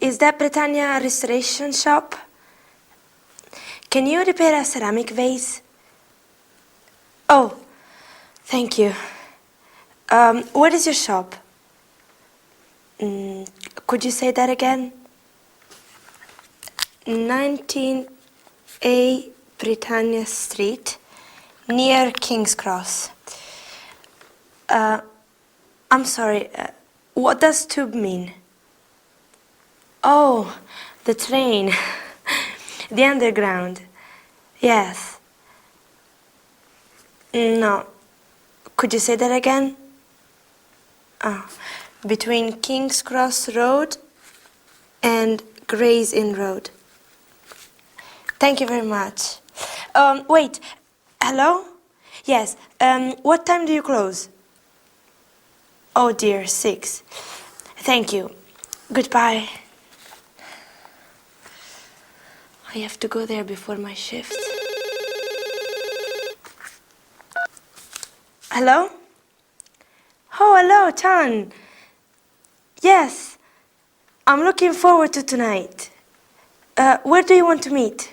Is that Britannia Restoration Shop? Can you repair a ceramic vase? Oh, thank you. What is your shop? Could you say that again? 19A Britannia Street, near King's Cross. I'm sorry, what does tube mean? Oh, the train. The underground. Yes. No. Could you say that again? Between King's Cross Road and Gray's Inn Road. Thank you very much. Wait. Hello? Yes. What time do you close? Oh dear, 6. Thank you. Goodbye. I have to go there before my shift. Hello? Oh, hello, Chan. Yes, I'm looking forward to tonight. Where do you want to meet?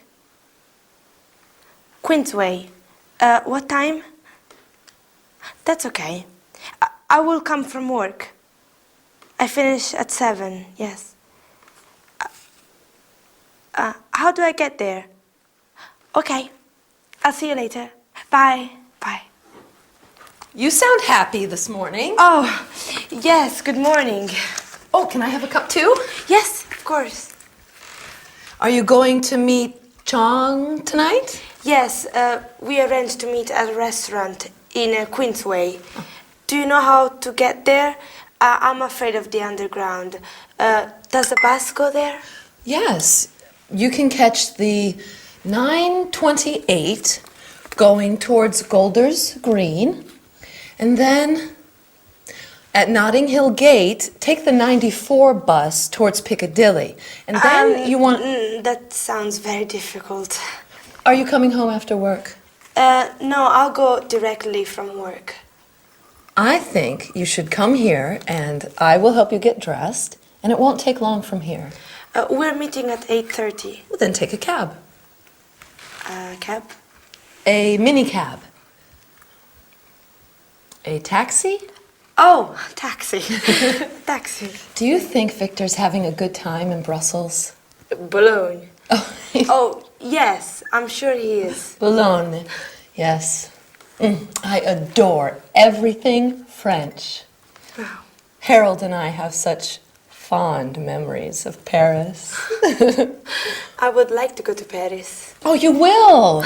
Queensway. What time? That's okay. I will come from work. I finish at 7, yes. How do I get there? Okay, I'll see you later. Bye. Bye. You sound happy this morning. Oh, yes, good morning. Oh, can I have a cup too? Yes, of course. Are you going to meet Chong tonight? Yes, we arranged to meet at a restaurant in Queensway. Do you know how to get there? I'm afraid of the underground. Does the bus go there? Yes. You can catch the 9:28 going towards Golders Green, and then at Notting Hill Gate, take the 94 bus towards Piccadilly. And then you want... That sounds very difficult. Are you coming home after work? No, I'll go directly from work. I think you should come here, and I will help you get dressed, and it won't take long from here. We're meeting at 8:30. Well, then take a cab. Cab? A mini cab. A taxi? Oh, taxi. Taxi. Do you think Victor's having a good time in Brussels? Boulogne. Oh, Oh, yes, I'm sure he is. Boulogne, yes. I adore everything French. Wow. Harold and I have such fond memories of Paris. I would like to go to Paris. Oh, you will!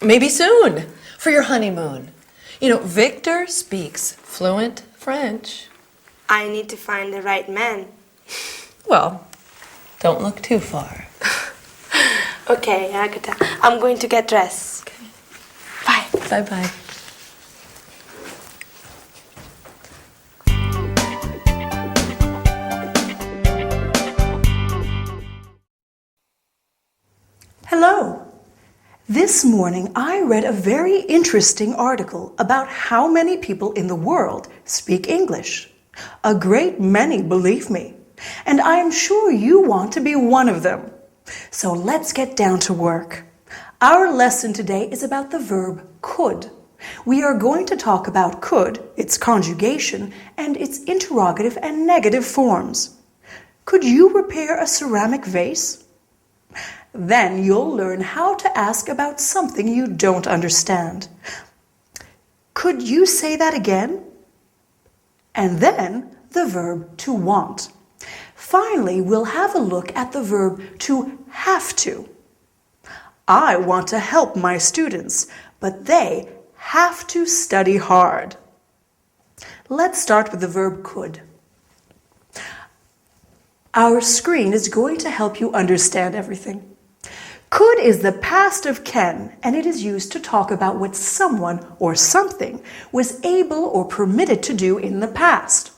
Maybe soon, for your honeymoon. You know, Victor speaks fluent French. I need to find the right man. Well, don't look too far. Okay, Agatha, I'm going to get dressed. Okay. Bye. Bye-bye. Hello. This morning I read a very interesting article about how many people in the world speak English. A great many, believe me. And I am sure you want to be one of them. So let's get down to work. Our lesson today is about the verb could. We are going to talk about could, its conjugation, and its interrogative and negative forms. Could you repair a ceramic vase? Then you'll learn how to ask about something you don't understand. Could you say that again? And then the verb to want. Finally, we'll have a look at the verb to have to. I want to help my students, but they have to study hard. Let's start with the verb could. Our screen is going to help you understand everything. Could is the past of can, and it is used to talk about what someone or something was able or permitted to do in the past.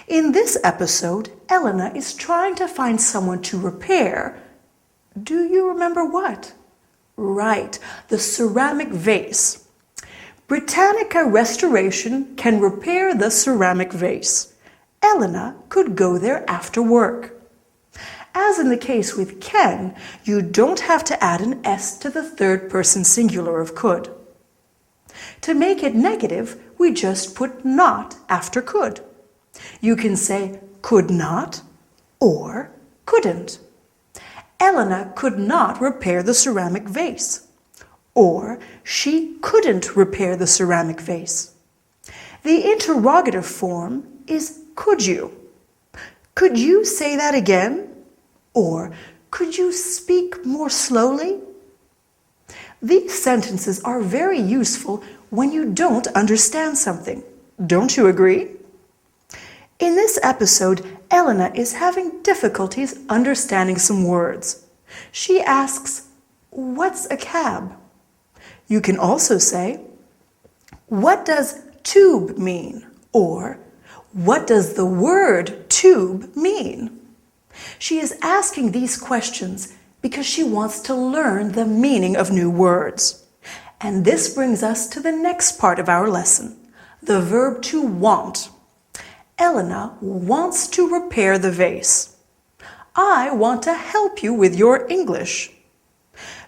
In this episode, Elena is trying to find someone to repair. Do you remember what? Right, the ceramic vase. Britannica Restoration can repair the ceramic vase. Elena could go there after work. As in the case with can, you don't have to add an S to the third person singular of could. To make it negative, we just put not after could. You can say could not or couldn't. Elena could not repair the ceramic vase. Or she couldn't repair the ceramic vase. The interrogative form is could you. Could you say that again? Or could you speak more slowly? These sentences are very useful when you don't understand something. Don't you agree? In this episode, Elena is having difficulties understanding some words. She asks, "What's a cab?" You can also say, "What does tube mean?" Or, "What does the word tube mean?" She is asking these questions because she wants to learn the meaning of new words. And this brings us to the next part of our lesson, the verb to want. Elena wants to repair the vase. I want to help you with your English.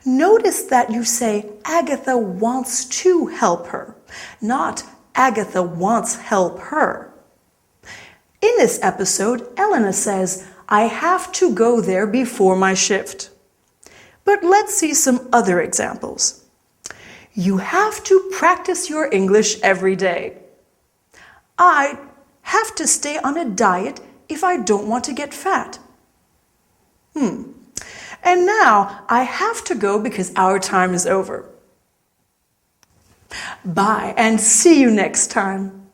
Notice that you say Agatha wants to help her, not Agatha wants help her. In this episode, Elena says, "I have to go there before my shift." But let's see some other examples. You have to practice your English every day. I have to stay on a diet if I don't want to get fat. And now I have to go because our time is over. Bye and see you next time.